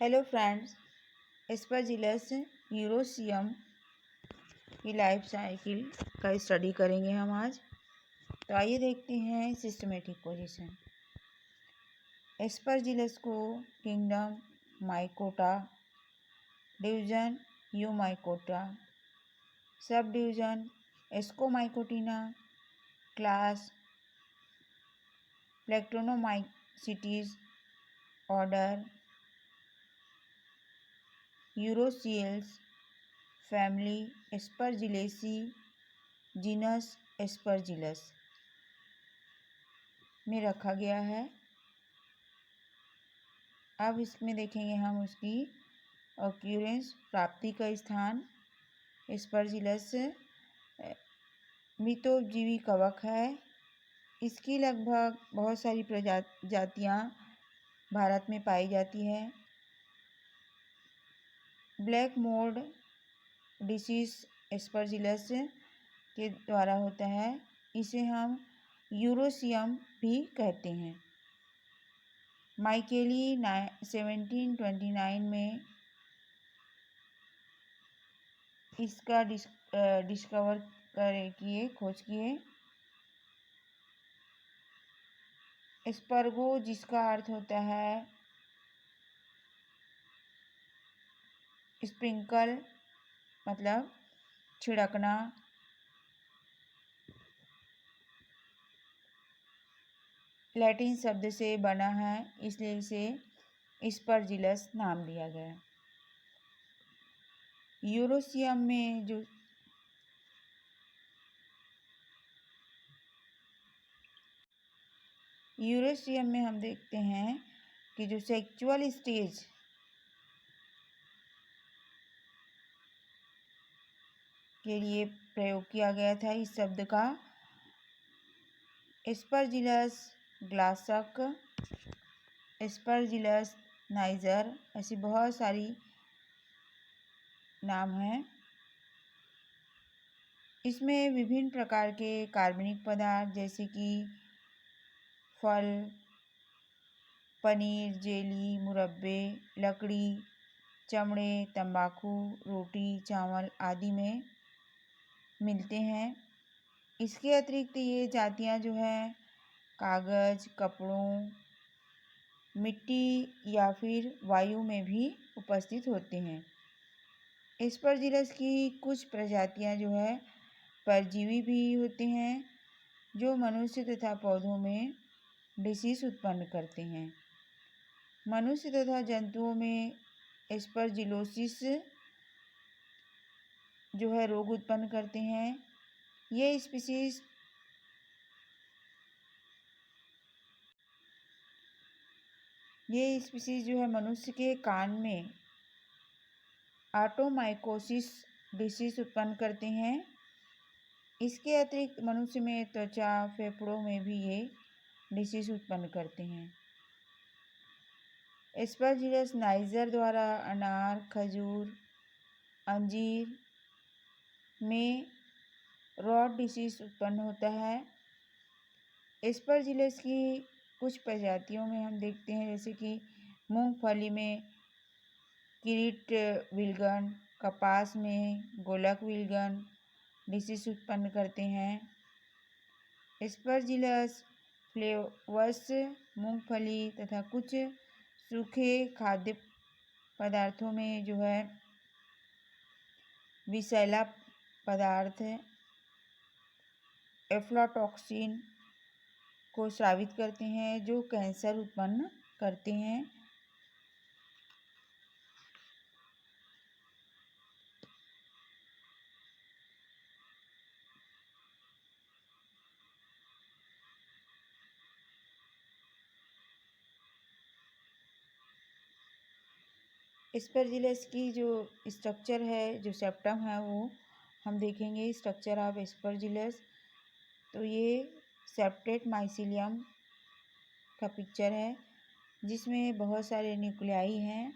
Hello friends, Aspergillus यूरोसियम की life cycle का study करेंगे हम आज। तो आइए देखते हैं सिस्टमेटिक पोजीशन। एस्परजिलस को kingdom Mycota, division Eumycota, sub division Ascomycotina, class Plectomycetes, order Eurotiales, family Aspergillaceae, genus Aspergillus में रखा गया है। अब इसमें देखेंगे हम उसकी ऑक्यूरेंस, प्राप्ति का स्थान। एस्परजिलस मितोपजीवी कवक है। इसकी लगभग बहुत सारी जातियाँ भारत में पाई जाती है। ब्लैक मोल्ड डिसीज एस्परजिलस के द्वारा होता है। इसे हम यूरोसियम भी कहते हैं। माइकेली 1729 में इसका खोज किए। एस्परगो, जिसका अर्थ होता है स्प्रिंकल, मतलब छिड़कना, लैटिन शब्द से बना है, इसलिए इसे एस्परजिलस नाम दिया गया। यूरोसियम में हम देखते हैं कि जो सेक्सुअल स्टेज के लिए प्रयोग किया गया था इस शब्द का, एस्परजिलस ग्लासक, एस्परजिलस नाइजर, ऐसी बहुत सारी नाम हैं। इसमें विभिन्न प्रकार के कार्बनिक पदार्थ जैसे कि फल, पनीर, जेली, मुरब्बे, लकड़ी, चमड़े, तंबाकू, रोटी, चावल आदि में मिलते हैं। इसके अतिरिक्त ये जातियाँ जो है कागज़, कपड़ों, मिट्टी या फिर वायु में भी उपस्थित होते हैं। एस्परजिलस की कुछ प्रजातियाँ जो है परजीवी भी होते हैं, जो मनुष्य तथा पौधों में डिसीज उत्पन्न करते हैं। मनुष्य तथा जंतुओं में एस्परजिलोसिस जो है रोग उत्पन्न करते हैं। ये स्पीसीज जो है मनुष्य के कान में ऑटोमाइकोसिस डिसीज उत्पन्न करते हैं। इसके अतिरिक्त मनुष्य में त्वचा, फेफड़ों में भी ये डिसीज उत्पन्न करते हैं। एस्परजिलस नाइजर द्वारा अनार, खजूर, अंजीर में रॉट डिसीज उत्पन्न होता है। एस्परजिलस की कुछ प्रजातियों में हम देखते हैं जैसे कि मूंगफली में किरीट विलगन, कपास में गोलक विलगन डिसीज उत्पन्न करते हैं। एस्परजिलस फ्लेवस मूंगफली तथा कुछ सूखे खाद्य पदार्थों में जो है विषैला पदार्थ एफ्लाटॉक्सिन को स्रावित करते हैं, जो कैंसर उत्पन्न करते हैं। एस्परजिलस की जो स्ट्रक्चर है, जो सेप्टम है, वो हम देखेंगे। स्ट्रक्चर ऑफ एस्परजिलस, तो ये सेप्टेट माइसिलियम का पिक्चर है, जिसमें बहुत सारे न्यूक्लियाई हैं।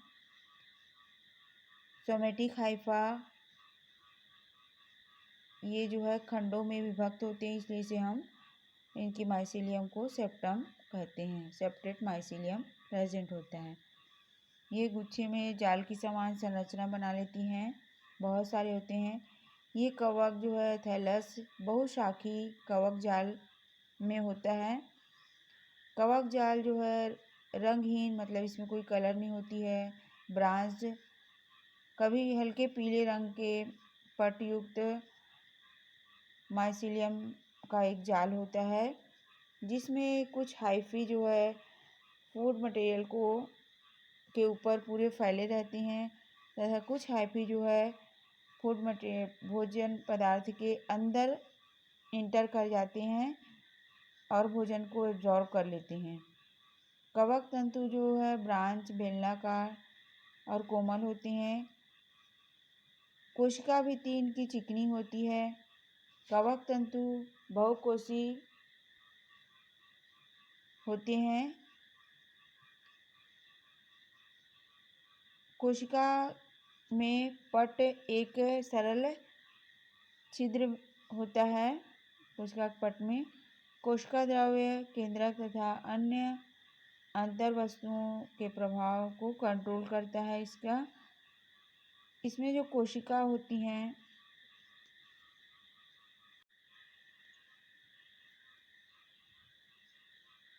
सोमेटिक हाइफा ये जो है खंडों में विभक्त होते हैं, इसलिए इसे हम इनकी माइसिलियम को सेप्टम कहते हैं। सेप्टेट माइसिलियम प्रेजेंट होता है। ये गुच्छे में जाल की समान संरचना बना लेती हैं, बहुत सारे होते हैं। ये कवक जो है थैलस बहुशाखी कवक जाल में होता है। कवक जाल जो है रंगहीन, मतलब इसमें कोई कलर नहीं होती है, ब्रांच कभी हल्के पीले रंग के पटयुक्त माइसीलियम का एक जाल होता है, जिसमें कुछ हाइफी जो है फूड मटेरियल को के ऊपर पूरे फैले रहते हैं तथा कुछ हाइफी जो है फूड मटेरियल भोजन पदार्थ के अंदर इंटर कर जाते हैं और भोजन को एब्जॉर्ब कर लेते हैं। कवक तंतु जो है ब्रांच बेलनाकार और कोमल होते हैं। कोशिका भी 3 की चिकनी होती है। कवक तंतु बहुकोशी होते हैं। कोशिका में पट एक सरल छिद्र होता है। कोशिका पट में कोशिका द्रव्य केंद्रक तथा अन्य अंतर वस्तुओं के प्रभाव को कंट्रोल करता है। इसमें जो कोशिका होती हैं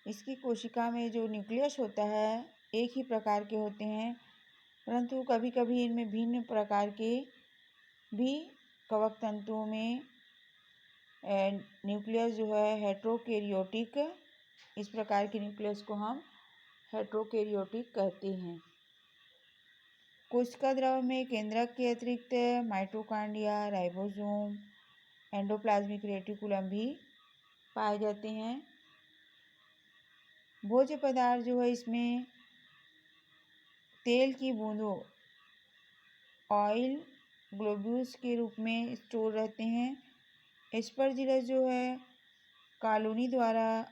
इसकी कोशिका में जो न्यूक्लियस होता है एक ही प्रकार के होते हैं, परंतु कभी कभी इनमें भिन्न प्रकार के भी कवक तंतुओं में न्यूक्लियस जो है हेट्रोकैरियोटिक, इस प्रकार के न्यूक्लियस को हम हेट्रोकैरियोटिक कहते हैं। कोशिका द्रव में केंद्रक के अतिरिक्त माइटोकॉन्ड्रिया, राइबोसोम, एंडोप्लाज्मिक रेटिकुलम भी पाए जाते हैं। भोज्य पदार्थ जो है इसमें तेल की बूंदों ऑयल ग्लोब्यूल्स के रूप में स्टोर रहते हैं। एस्परजिलस जो है कॉलोनी द्वारा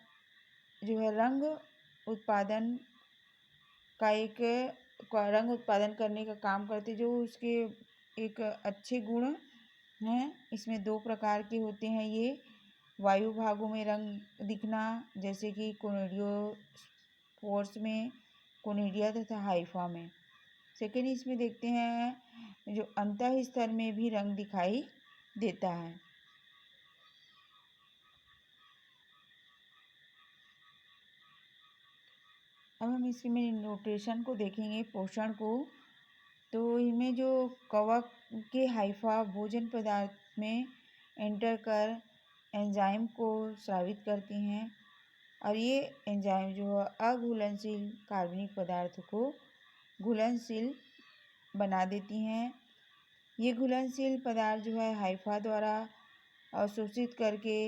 जो है रंग उत्पादन करने का काम करते, जो उसके एक अच्छे गुण हैं। इसमें 2 प्रकार के होते हैं ये वायु भागों में रंग दिखना, जैसे कि कोनिडियोस्पोर्स में, कोनिडिया तथा हाइफा में। सेकेंड इसमें देखते हैं जो अंतः स्तर में भी रंग दिखाई देता है। अब हम इसमें न्यूट्रिशन को देखेंगे, पोषण को। तो इनमें जो कवक के हाइफा भोजन पदार्थ में एंटर कर एंजाइम को स्रावित करती हैं और ये एंजाइम जो है अघुलनशील कार्बनिक पदार्थ को घुलनशील बना देती हैं। ये घुलनशील पदार्थ जो है हाइफा द्वारा अवशोषित करके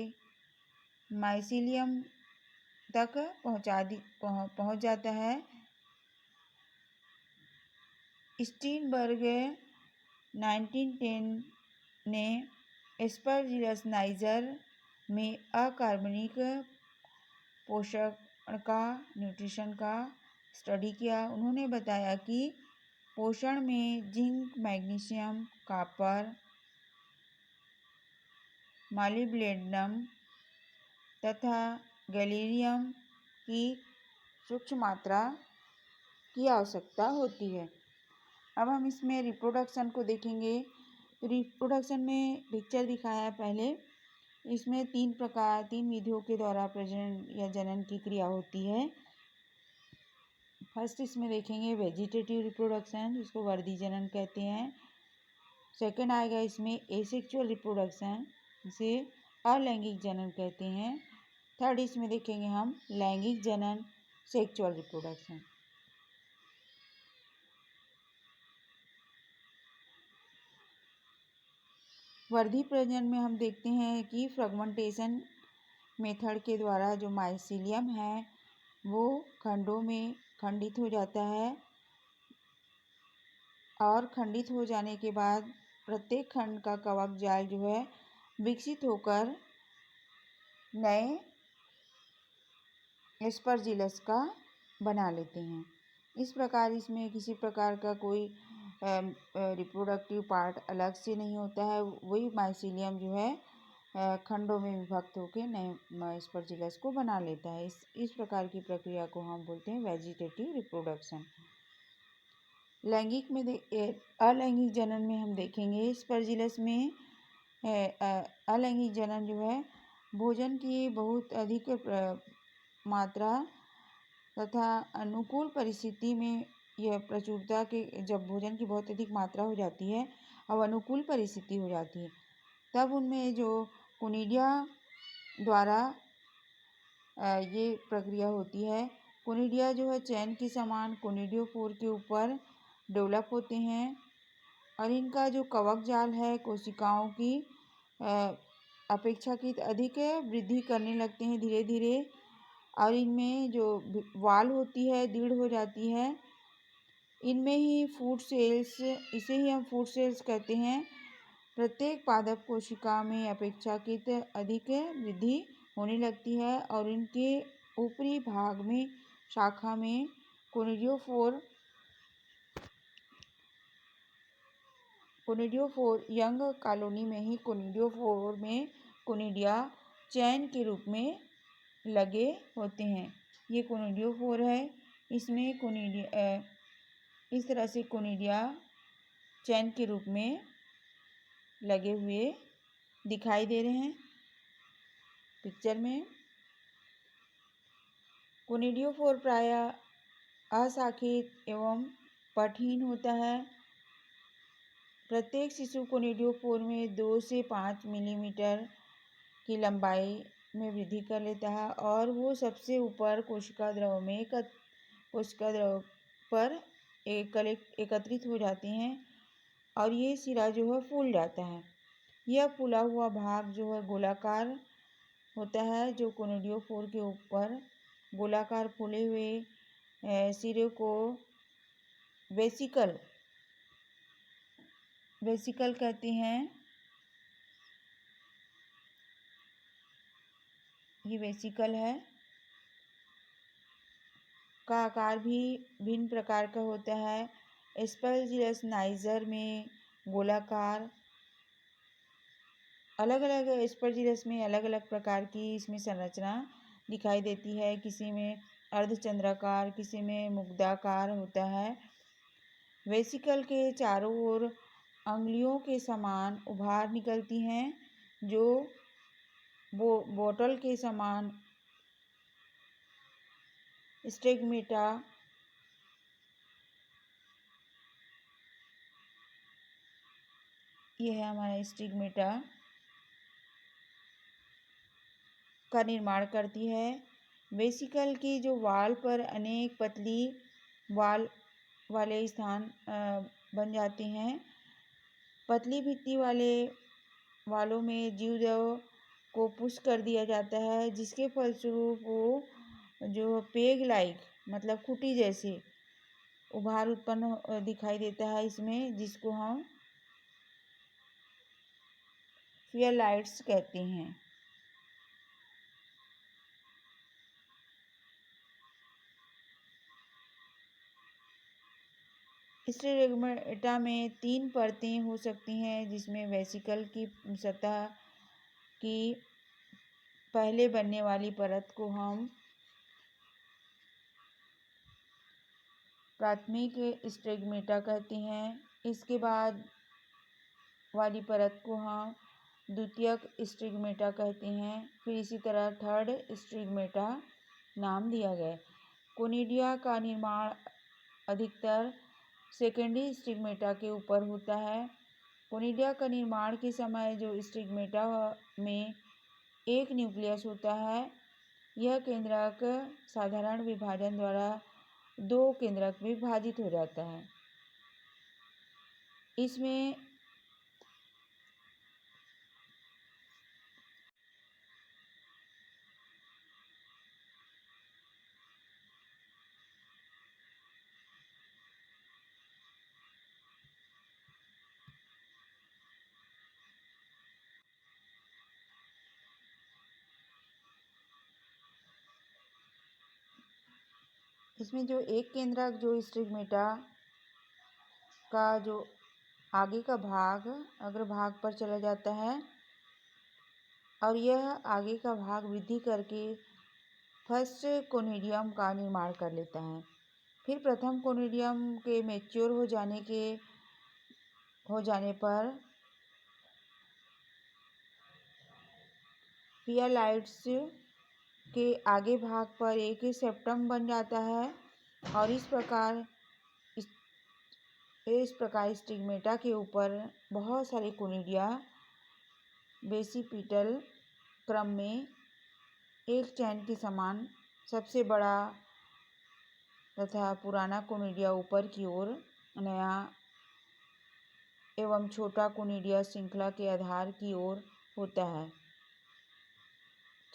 माइसीलियम तक पहुंच जाता है। स्टीनबर्ग 1910 ने एस्परजिलस नाइजर में अकार्बनिक पोषण का न्यूट्रिशन का स्टडी किया। उन्होंने बताया कि पोषण में जिंक, मैग्नीशियम, कॉपर, मॉलिब्डेनम तथा गैलियम की सूक्ष्म मात्रा की आवश्यकता होती है। अब हम इसमें रिप्रोडक्शन को देखेंगे। तो रिप्रोडक्शन में पिक्चर दिखाया है पहले। इसमें 3 विधियों के द्वारा प्रजनन या जनन की क्रिया होती है। फर्स्ट इसमें देखेंगे वेजिटेटिव रिप्रोडक्शन, जिसको वर्धी जनन कहते हैं। सेकंड आएगा इसमें एसेक्सुअल रिप्रोडक्शन, जिसे अलैंगिक जनन कहते हैं। थर्ड इसमें देखेंगे हम लैंगिक जनन, सेक्सुअल रिप्रोडक्शन। वर्धी प्रजनन में हम देखते हैं कि फ्रेगमेंटेशन मेथड के द्वारा जो माइसीलियम है वो खंडों में खंडित हो जाता है और खंडित हो जाने के बाद प्रत्येक खंड का कवक जाल जो है विकसित होकर नए एस्परजिलस का बना लेते हैं। इस प्रकार इसमें किसी प्रकार का कोई रिप्रोडक्टिव पार्ट अलग से नहीं होता है। वही माइसीलियम जो है खंडों में विभक्त होकर नए एस्परजिलस को बना लेता है। इस प्रकार की प्रक्रिया को हम बोलते हैं वेजिटेटिव रिप्रोडक्शन। लैंगिक में अलैंगिक जनन में हम देखेंगे स्पर्जिलस में अलैंगिक जनन जो है भोजन की बहुत अधिक मात्रा तथा अनुकूल परिस्थिति में यह प्रचुरता के जब भोजन की बहुत अधिक मात्रा हो जाती है और अनुकूल परिस्थिति हो जाती है तब उनमें जो कोनिडिया द्वारा ये प्रक्रिया होती है। कोनिडिया जो है चैन के समान कोनिडियोफोर के ऊपर डेवलप होते हैं और इनका जो कवक जाल है कोशिकाओं की अपेक्षाकृत अधिक वृद्धि करने लगते हैं धीरे धीरे और इनमें जो वाल होती है दृढ़ हो जाती है। इनमें ही फूड सेल्स, इसे ही हम फूड सेल्स कहते हैं। प्रत्येक पादप कोशिका में अपेक्षाकृत अधिक वृद्धि होने लगती है और इनके ऊपरी भाग में शाखा में कोनिडियोफोर यंग कॉलोनी में ही कोनिडियोफोर में कोनिडिया चैन के रूप में लगे होते हैं। ये कोनिडियोफोर है, इसमें कोनिडिया इस तरह से कोनिडिया चैन के रूप में लगे हुए दिखाई दे रहे हैं पिक्चर में। कोनिडियोफोर प्रायः अशाखित एवं पठहीन होता है। प्रत्येक शिशु कोनिडियोफोर में 2 से 5 मिलीमीटर की लंबाई में वृद्धि कर लेता है और वो सबसे ऊपर कोशिका द्रव पर एकत्रित हो जाते हैं और ये सिरा जो है फूल जाता है। यह फूला हुआ भाग जो है गोलाकार होता है, जो कोनिडियोफोर के ऊपर गोलाकार फूले हुए सिरे को वेसिकल कहते हैं। ये वेसिकल है का आकार भी भिन्न प्रकार का होता है। एस्परजिलस नाइजर में गोलाकार, अलग अलग एस्परजिलस में अलग अलग प्रकार की इसमें संरचना दिखाई देती है। किसी में अर्धचंद्राकार, किसी में मुग्धाकार होता है। वेसिकल के चारों ओर अंगुलियों के समान उभार निकलती हैं जो बोतल के समान स्टिग्मेटा ये है हमारा स्टिग्मेटा का निर्माण करती है। वेसिकल की जो वाल पर अनेक पतली वाल वाले स्थान बन जाते हैं। पतली भित्ति वाले वालों में जीवद्रव को पुश कर दिया जाता है, जिसके फलस्वरूप वो जो पेग लाइक मतलब खूंटी जैसे उभार उत्पन्न दिखाई देता है इसमें, जिसको हम फियरलाइट्स कहते हैं। स्टिग्मेटा में 3 परतें हो सकती हैं, जिसमें वेसिकल की सतह की पहले बनने वाली परत को हम प्राथमिक स्टिग्मेटा कहते हैं। इसके बाद वाली परत को हम द्वितीयक स्टिग्मेटा कहते हैं। फिर इसी तरह थर्ड स्टिग्मेटा नाम दिया गया। कोनिडिया का निर्माण अधिकतर सेकेंडरी स्टिग्मेटा के ऊपर होता है। कोनिडिया का निर्माण के समय जो स्टिग्मेटा में एक न्यूक्लियस होता है, यह केंद्रक साधारण विभाजन द्वारा 2 केंद्रक में विभाजित हो जाता है। इसमें जो एक केंद्रक जो स्टिग्मेटा का जो आगे का भाग अग्रभाग पर चला जाता है और यह आगे का भाग वृद्धि करके फर्स्ट कोनिडियम का निर्माण कर लेता है। फिर प्रथम कोनिडियम के मैच्योर हो जाने पर पियालाइट्स के आगे भाग पर एक सेप्टम बन जाता है और इस प्रकार स्टिग्मेटा के ऊपर बहुत सारे कोनिडिया बेसिपिटल क्रम में एक चैन के समान सबसे बड़ा तथा पुराना कोनिडिया ऊपर की ओर, नया एवं छोटा कोनिडिया श्रृंखला के आधार की ओर होता है।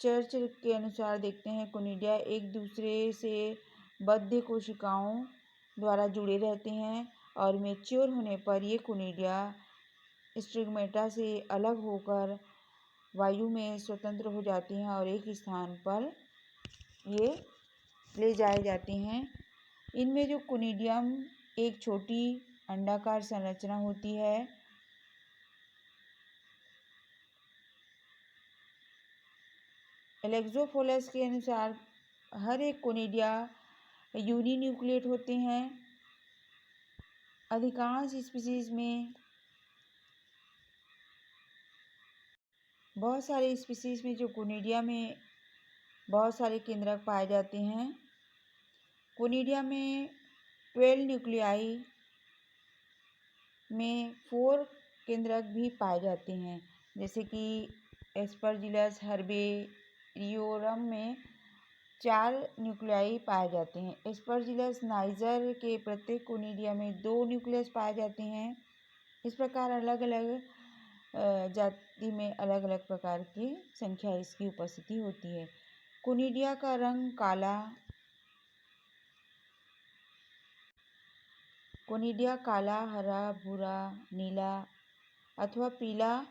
चर्च के अनुसार देखते हैं, कोनिडिया एक दूसरे से बद्ध कोशिकाओं द्वारा जुड़े रहते हैं और मैच्योर होने पर ये कोनिडिया स्टिग्मेटा से अलग होकर वायु में स्वतंत्र हो जाते हैं और एक स्थान पर ये ले जाए जाते हैं। इनमें जो कोनिडियम एक छोटी अंडाकार संरचना होती है। एलेक्सोफोलस के अनुसार हर एक कोनिडिया यूनिन्यूक्लिएट होते हैं। अधिकांश स्पीशीज में बहुत सारे स्पीशीज में जो कोनिडिया में बहुत सारे केंद्रक पाए जाते हैं। कोनिडिया में 12 न्यूक्लियाई में 4 केंद्रक भी पाए जाते हैं, जैसे कि एस्परजिलस हर्बेरियोरम में 4 न्यूक्लियाई पाए जाते हैं। एस्परजिलस नाइजर के प्रत्येक कोनिडिया में 2 न्यूक्लियस पाए जाते हैं। इस प्रकार अलग अलग जाति में अलग अलग प्रकार की संख्या इसकी उपस्थिति होती है। कोनिडिया का रंग काला, हरा, भूरा, नीला अथवा पीला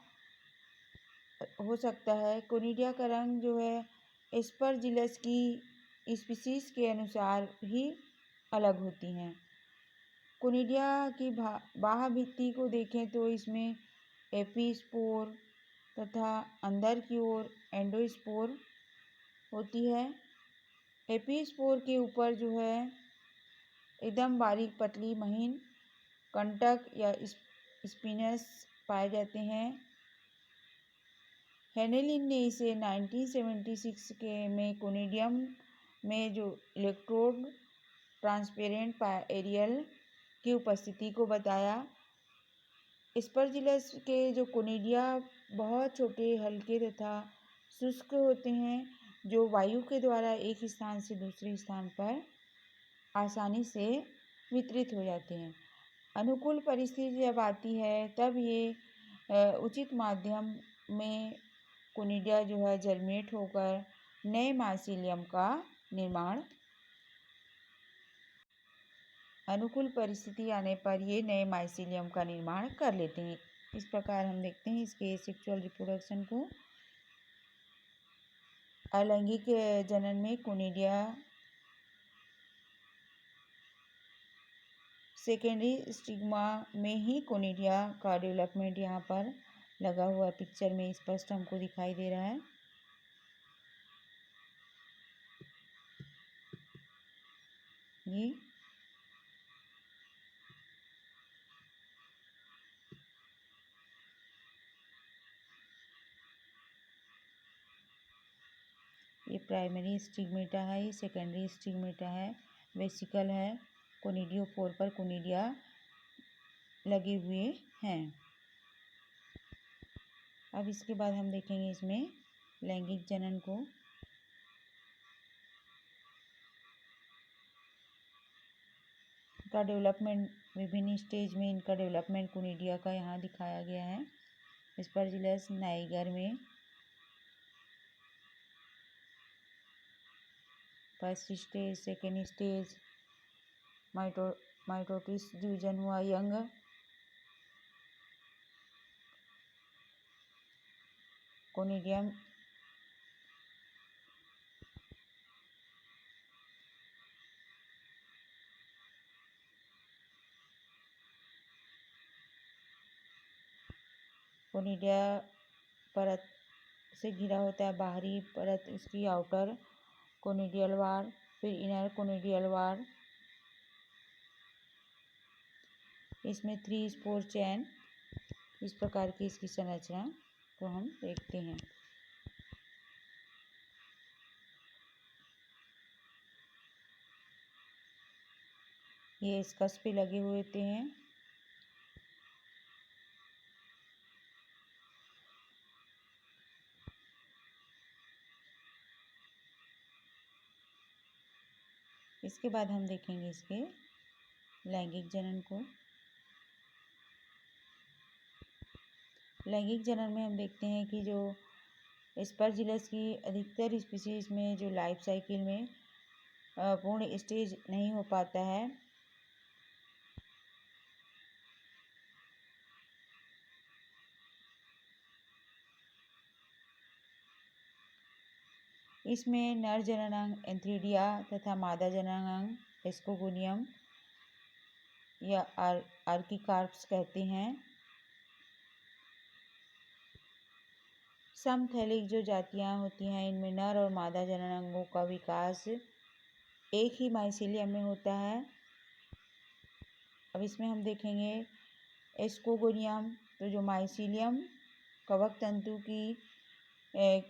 हो सकता है। कोनिडिया का रंग जो है एस्परजिलस की स्पीशीज के अनुसार ही अलग होती हैं। कोनिडिया की बाह्य भित्ति को देखें तो इसमें एपीस्पोर तथा अंदर की ओर एंडोस्पोर होती है। एपीस्पोर के ऊपर जो है एकदम बारीक पतली महीन कंटक या स्पिनस पाए जाते हैं। हेनेलिन ने इसे 1976 में कोनिडियम में जो इलेक्ट्रोड ट्रांसपेरेंट एरियल की उपस्थिति को बताया। एस्परजिलस के जो कोनिडिया बहुत छोटे, हल्के तथा शुष्क होते हैं, जो वायु के द्वारा एक स्थान से दूसरे स्थान पर आसानी से वितरित हो जाते हैं। अनुकूल परिस्थिति जब आती है तब ये उचित माध्यम में कोनिडिया जो है जर्मिनेट होकर नए माइसीलियम का निर्माण अनुकूल परिस्थिति आने पर ये नए माइसीलियम का निर्माण कर लेते हैं। इस प्रकार हम देखते हैं इसके सेक्सुअल रिप्रोडक्शन को। अलैंगिक जनन में कोनिडिया सेकेंडरी स्टिग्मा में ही कोनिडिया का डेवलपमेंट यहाँ पर लगा हुआ पिक्चर में स्पष्ट हमको दिखाई दे रहा है। ये प्राइमरी स्टिग्मेटा है, ये सेकेंडरी स्टिग्मेटा है, वेसिकल है। कोनिडियोफोर पर कोनिडिया लगे हुए हैं। अब इसके बाद हम देखेंगे इसमें लैंगिक जनन को। इनका डेवलपमेंट विभिन्न स्टेज में इनका डेवलपमेंट कोनिडिया का यहाँ दिखाया गया है। एस्परजिलस नाइगर में first stage, second stage, mitotic division हुआ यंग कोनिडियम कोनिडिया परत से घिरा होता है, बाहरी परत इसकी आउटर कोनिडियल वार, फिर इनर कोनिडियल वार, इसमें 3 स्पोर चैन, इस प्रकार की इसकी संरचना को हम देखते हैं। ये स्कस पे लगे हुए होते हैं। इसके बाद हम देखेंगे इसके लैंगिक जनन को। लैंगिक जनन में हम देखते हैं कि जो स्पर्जिलस की अधिकतर स्पीशीज में जो लाइफ साइकिल में पूर्ण स्टेज नहीं हो पाता है, इसमें नर जननांग एंथ्रीडिया तथा मादा जननांग एस्कोगोनियम या आर्किकार्प्स कहते हैं। समथैलिक जो जातियां होती हैं, इनमें नर और मादा जननांगों का विकास एक ही माइसीलियम में होता है। अब इसमें हम देखेंगे एस्कोगोनियम, तो जो माइसीलियम कवक तंतु की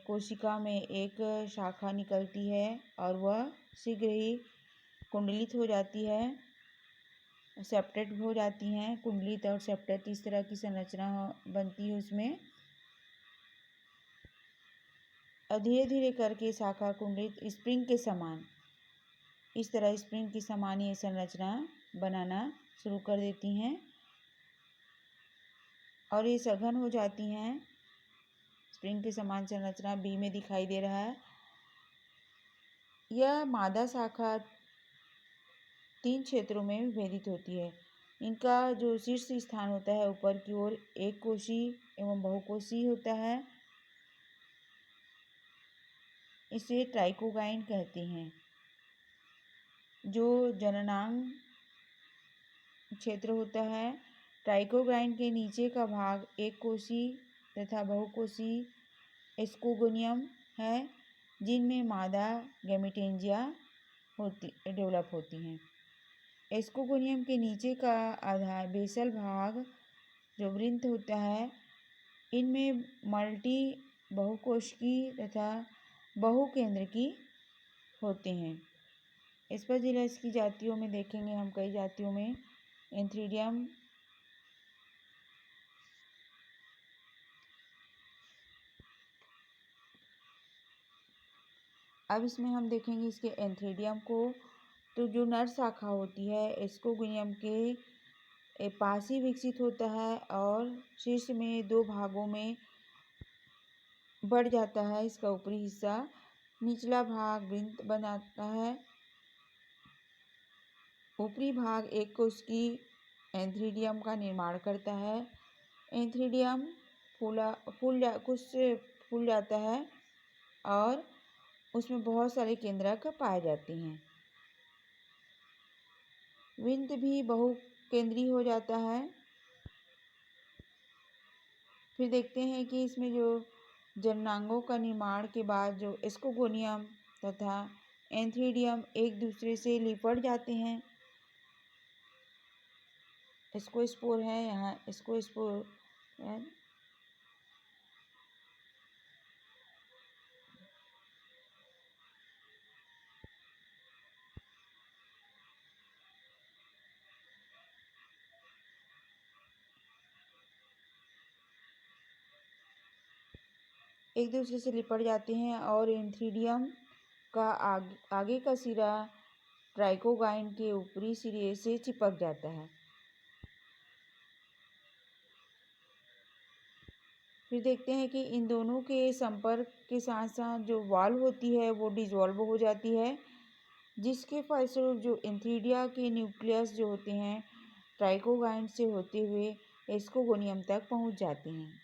कोशिका में एक शाखा निकलती है और वह शीघ्र ही कुंडलित हो जाती है, सेप्टेट हो जाती हैं। कुंडलित और सेप्टेट इस तरह की संरचना बनती है उसमें। धीरे धीरे करके शाखा कुंडलित स्प्रिंग के समान, इस तरह स्प्रिंग की समान ये संरचना बनाना शुरू कर देती हैं और ये सघन हो जाती हैं। स्प्रिंग के समान संरचना बी में दिखाई दे रहा है। यह मादा शाखा 3 क्षेत्रों में विभेदित होती है। इनका जो शीर्ष स्थान होता है ऊपर की ओर एक कोशी एवं बहुकोशी होता है, इसे ट्राइकोगाइन कहते हैं। जो जननांग क्षेत्र होता है, ट्राइकोगाइन के नीचे का भाग एक कोशी तथा बहुकोशी एस्कोगोनियम है, जिनमें मादा गैमेटेंजिया डेवलप होती हैं। एस्कोगोनियम के नीचे का आधार बेसल भाग जो वृंत होता है, इनमें मल्टी बहुकोशिकी तथा बहुकेंद्रकी होते हैं। स्पर्जिलस की जातियों में देखेंगे हम कई जातियों में एंथ्रीडियम अब इसमें हम देखेंगे इसके एंथ्रीडियम को। तो जो नर शाखा होती है एस्कोगोनियम के पास ही विकसित होता है और शीर्ष में 2 भागों में बढ़ जाता है। इसका ऊपरी हिस्सा, निचला भाग वृंत बनाता है। ऊपरी भाग एक कोशिकी एंथ्रीडियम का निर्माण करता है। एंथ्रीडियम फूल जाता है और उसमें बहुत सारे केंद्रक पाए जाते हैं। विंत भी बहुकेंद्रीय हो जाता है। फिर देखते हैं कि इसमें जो जननांगों का निर्माण के बाद जो एस्कोगोनियम तथा एंथ्रीडियम एक दूसरे से लिपट जाते हैं। स्पोर है, यहाँ स्पोर है। एक दूसरे से लिपट जाते हैं और एंथ्रीडियम का आगे का सिरा ट्राइकोगाइन के ऊपरी सिरे से चिपक जाता है। फिर देखते हैं कि इन दोनों के संपर्क के साथ साथ जो वॉल होती है वो डिसॉल्व हो जाती है, जिसके फलस्वरूप जो एंथ्रीडिया के न्यूक्लियस जो होते हैं ट्राइकोगाइन से होते हुए एस्कोगोनियम तक पहुंच जाते हैं।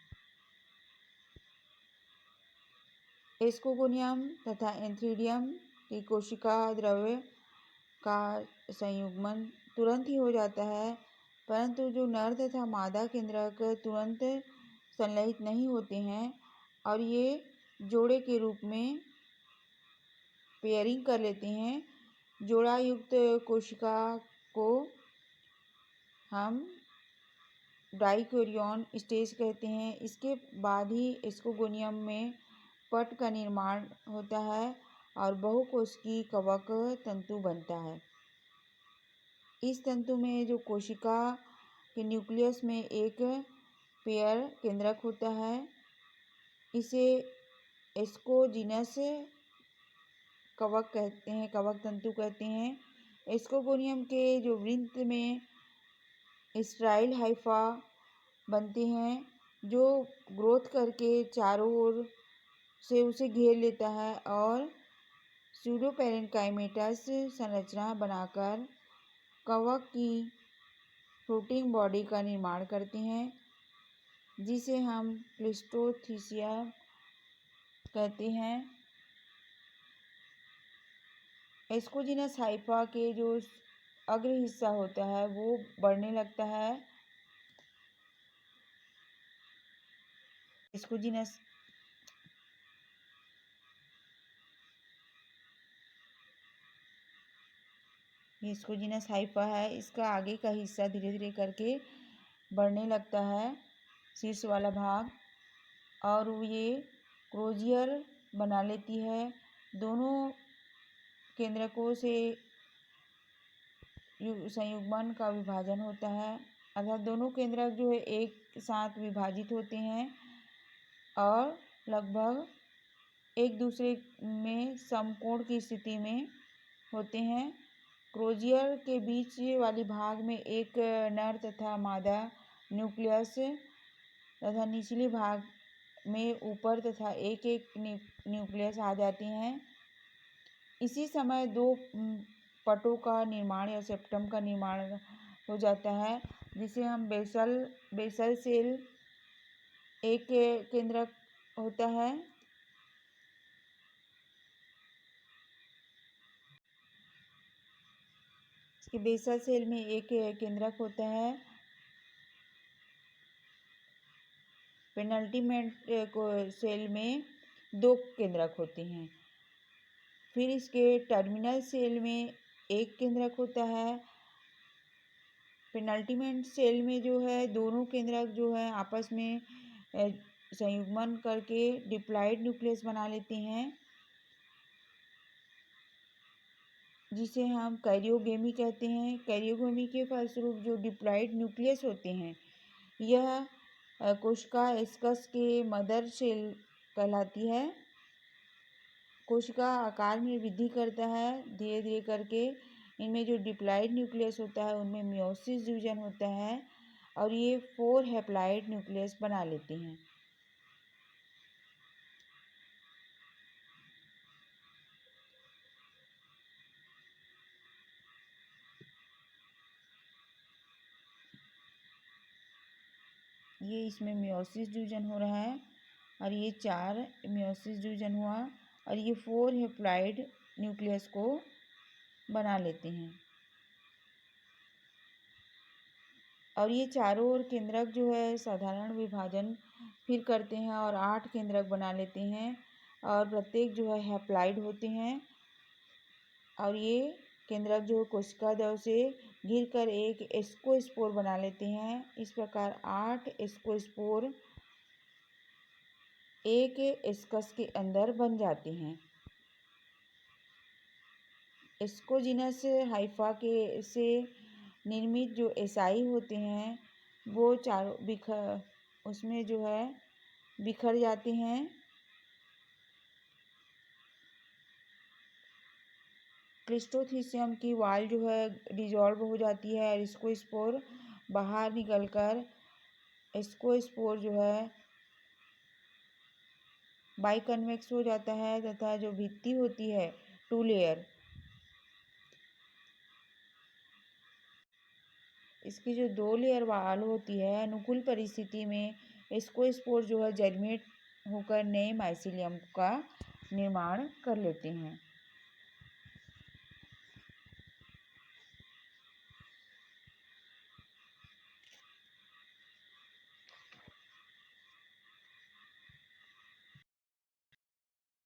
एस्कोगोनियम तथा एंथ्रीडियम की कोशिका द्रव्य का संयुग्मन तुरंत ही हो जाता है, परंतु जो नर तथा मादा केंद्रक तुरंत संलयित नहीं होते हैं और ये जोड़े के रूप में पेयरिंग कर लेते हैं। जोड़ा युक्त कोशिका को हम डाइकोरियन स्टेज कहते हैं। इसके बाद ही स्कोगोनियम में पट का निर्माण होता है और बहुकोशिकीय कवक तंतु बनता है। इस तंतु में जो कोशिका के न्यूक्लियस में एक पेयर केंद्रक होता है, इसे एस्कोजिनस कवक कहते हैं, कवक तंतु कहते हैं। स्कोगोनियम के जो वृंत में स्टाइल हाइफा बनते हैं, जो ग्रोथ करके चारों ओर से उसे घेर लेता है और स्यूडोपेरेन्काइमेटस संरचना बनाकर कवक की फ्लोटिंग बॉडी का निर्माण करते हैं, जिसे हम क्लिस्टोथिसिया कहते हैं। एस्कोजिनस हाइफा के जो अग्र हिस्सा होता है वो बढ़ने लगता है। एस्कोजिनस एस्कोजिनस हाइफा है, इसका आगे का हिस्सा धीरे धीरे करके बढ़ने लगता है, शीर्ष वाला भाग, और ये क्रोजियर बना लेती है। दोनों केंद्रकों से संयुग्मन का विभाजन होता है, अर्थात दोनों केंद्रक जो है एक साथ विभाजित होते हैं और लगभग एक दूसरे में समकोण की स्थिति में होते हैं। क्रोजियर के बीच वाली भाग में एक नर तथा मादा न्यूक्लियस तथा निचले भाग में ऊपर तथा एक एक न्यूक्लियस आ जाते हैं। इसी समय दो पटों का निर्माण या सेप्टम का निर्माण हो जाता है, जिसे हम बेसल सेल एक केंद्रक होता है। इसके बेसल सेल में एक केंद्रक होता है। पेनल्टीमेंट सेल में दो केंद्रक होते हैं। फिर इसके टर्मिनल सेल में एक केंद्रक होता है। पेनल्टीमेंट सेल में जो है दोनों केंद्रक जो है आपस में संयुग्मन करके डिप्लॉइड न्यूक्लियस बना लेते हैं, जिसे हम कैरियोगेमी कहते हैं। कैरियोगेमी के फलस्वरूप जो डिप्लॉइड न्यूक्लियस होते हैं, यह कोशिका एस्कस के मदर सेल कहलाती है। कोशिका आकार में वृद्धि करता है धीरे धीरे करके। इनमें जो डिप्लॉइड न्यूक्लियस होता है उनमें मियोसिस डिवीजन होता है और ये 4 हैप्लॉइड न्यूक्लियस बना लेते हैं। ये इसमें मियोसिस डिवीजन हो रहा है और ये 4 मियोसिस डिवीजन हुआ और ये 4 हैप्लॉइड न्यूक्लियस को बना लेते हैं। और ये चारों ओर केंद्रक जो है साधारण विभाजन फिर करते हैं और 8 केंद्रक बना लेते हैं और प्रत्येक जो है हैप्लॉइड होते हैं। और ये केंद्रक जो कोशिका द्रव से घिरकर एक एस्कोस्पोर बना लेते हैं। इस प्रकार 8 एस्कोस्पोर एक एस्कस के अंदर बन जाते हैं। एस्कोजिनस हाइफा के से निर्मित जो एसाई होते हैं वो चारों उसमें जो है बिखर जाते हैं। क्लिस्टोथिसियम की वाल जो है डिजॉल्व हो जाती है और इसको स्पोर बाहर निकलकर इसको स्पोर जो है बाइकन्वेक्स हो जाता है तथा जो भित्ति होती है 2 लेयर, इसकी जो 2 लेयर वाल होती है अनुकूल परिस्थिति में इसको स्पोर जो है जर्मिनेट होकर नए माइसिलियम का निर्माण कर लेते हैं।